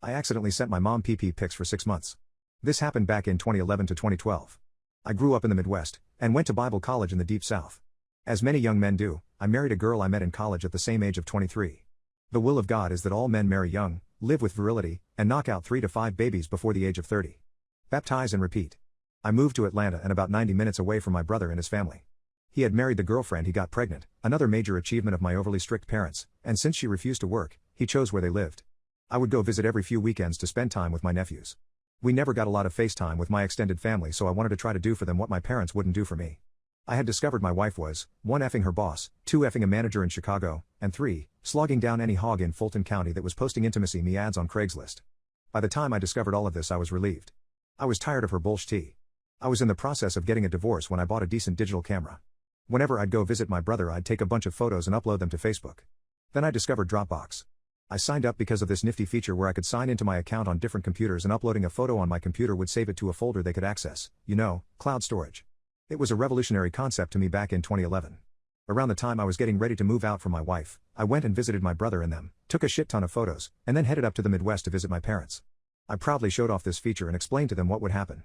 I accidentally sent my mom PP pics for 6 months. This happened back in 2011 to 2012. I grew up in the Midwest, and went to Bible college in the Deep South. As many young men do, I married a girl I met in college at the same age of 23. The will of God is that all men marry young, live with virility, and knock out 3 to 5 babies before the age of 30. Baptize and repeat. I moved to Atlanta and about 90 minutes away from my brother and his family. He had married the girlfriend he got pregnant, another major achievement of my overly strict parents, and since she refused to work, he chose where they lived. I would go visit every few weekends to spend time with my nephews. We never got a lot of FaceTime with my extended family, so I wanted to try to do for them what my parents wouldn't do for me. I had discovered my wife was, 1, effing her boss, 2, effing a manager in Chicago, and 3, slogging down any hog in Fulton County that was posting intimacy me ads on Craigslist. By the time I discovered all of this, I was relieved. I was tired of her bullshit. I was in the process of getting a divorce when I bought a decent digital camera. Whenever I'd go visit my brother, I'd take a bunch of photos and upload them to Facebook. Then I discovered Dropbox. I signed up because of this nifty feature where I could sign into my account on different computers, and uploading a photo on my computer would save it to a folder they could access, cloud storage. It was a revolutionary concept to me back in 2011. Around the time I was getting ready to move out from my wife, I went and visited my brother and them, took a shit ton of photos, and then headed up to the Midwest to visit my parents. I proudly showed off this feature and explained to them what would happen.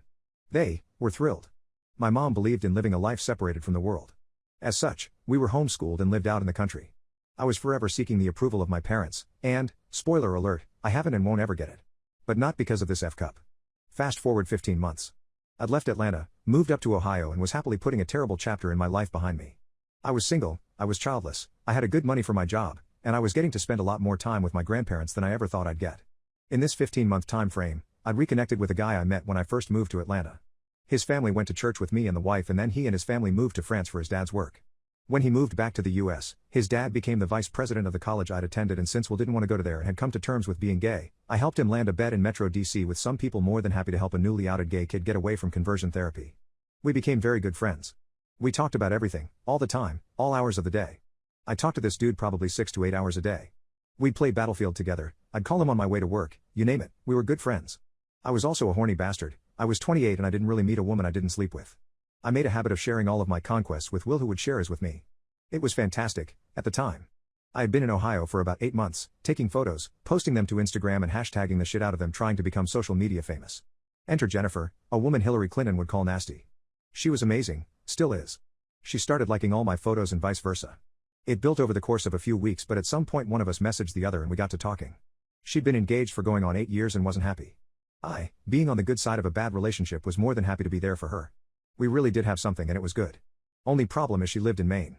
They were thrilled. My mom believed in living a life separated from the world. As such, we were homeschooled and lived out in the country. I was forever seeking the approval of my parents, and, spoiler alert, I haven't and won't ever get it. But not because of this F-cup. Fast forward 15 months. I'd left Atlanta, moved up to Ohio, and was happily putting a terrible chapter in my life behind me. I was single, I was childless, I had a good money for my job, and I was getting to spend a lot more time with my grandparents than I ever thought I'd get. In this 15-month time frame, I'd reconnected with a guy I met when I first moved to Atlanta. His family went to church with me and the wife, and then he and his family moved to France for his dad's work. When he moved back to the US, his dad became the vice president of the college I'd attended, and since Will didn't want to go to there and had come to terms with being gay, I helped him land a bed in Metro DC with some people more than happy to help a newly outed gay kid get away from conversion therapy. We became very good friends. We talked about everything, all the time, all hours of the day. I talked to this dude probably 6 to 8 hours a day. We'd play Battlefield together, I'd call him on my way to work, you name it, we were good friends. I was also a horny bastard. I was 28 and I didn't really meet a woman I didn't sleep with. I made a habit of sharing all of my conquests with Will, who would share his with me. It was fantastic, at the time. I had been in Ohio for about 8 months, taking photos, posting them to Instagram and hashtagging the shit out of them, trying to become social media famous. Enter Jennifer, a woman Hillary Clinton would call nasty. She was amazing, still is. She started liking all my photos and vice versa. It built over the course of a few weeks, but at some point one of us messaged the other and we got to talking. She'd been engaged for going on 8 years and wasn't happy. I, being on the good side of a bad relationship, was more than happy to be there for her. We really did have something and it was good. Only problem is she lived in Maine.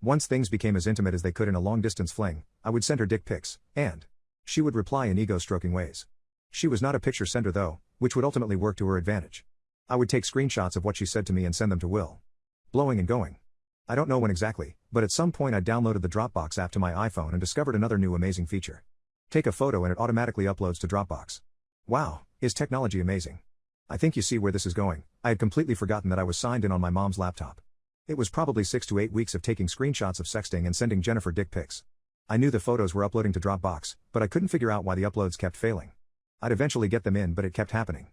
Once things became as intimate as they could in a long-distance fling, I would send her dick pics, and she would reply in ego-stroking ways. She was not a picture sender though, which would ultimately work to her advantage. I would take screenshots of what she said to me and send them to Will. Blowing and going. I don't know when exactly, but at some point I downloaded the Dropbox app to my iPhone and discovered another new amazing feature. Take a photo and it automatically uploads to Dropbox. Wow, is technology amazing. I think you see where this is going. I had completely forgotten that I was signed in on my mom's laptop. It was probably 6 to 8 weeks of taking screenshots of sexting and sending Jennifer dick pics. I knew the photos were uploading to Dropbox, but I couldn't figure out why the uploads kept failing. I'd eventually get them in, but it kept happening.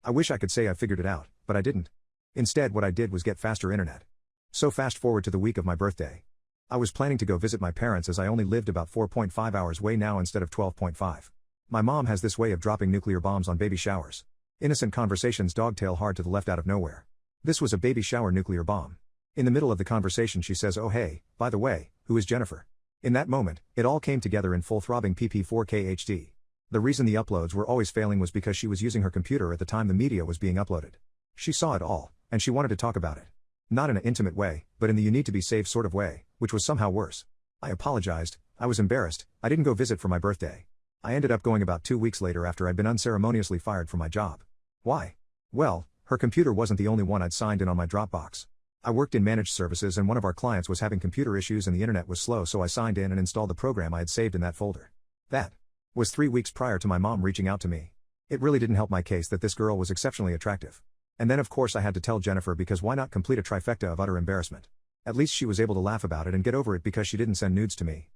I wish I could say I figured it out, but I didn't. Instead, what I did was get faster internet. So fast forward to the week of my birthday. I was planning to go visit my parents, as I only lived about 4.5 hours away now instead of 12.5. My mom has this way of dropping nuclear bombs on baby showers. Innocent conversations dogtail hard to the left out of nowhere. This was a baby shower nuclear bomb. In the middle of the conversation she says, "Oh hey, by the way, who is Jennifer?" In that moment, it all came together in full throbbing PP4K HD. The reason the uploads were always failing was because she was using her computer at the time the media was being uploaded. She saw it all, and she wanted to talk about it. Not in an intimate way, but in the you need to be safe sort of way, which was somehow worse. I apologized, I was embarrassed, I didn't go visit for my birthday. I ended up going about 2 weeks later after I'd been unceremoniously fired from my job. Why? Well, her computer wasn't the only one I'd signed in on my Dropbox. I worked in managed services and one of our clients was having computer issues and the internet was slow, so I signed in and installed the program I had saved in that folder. That was 3 weeks prior to my mom reaching out to me. It really didn't help my case that this girl was exceptionally attractive. And then of course I had to tell Jennifer, because why not complete a trifecta of utter embarrassment? At least she was able to laugh about it and get over it because she didn't send nudes to me.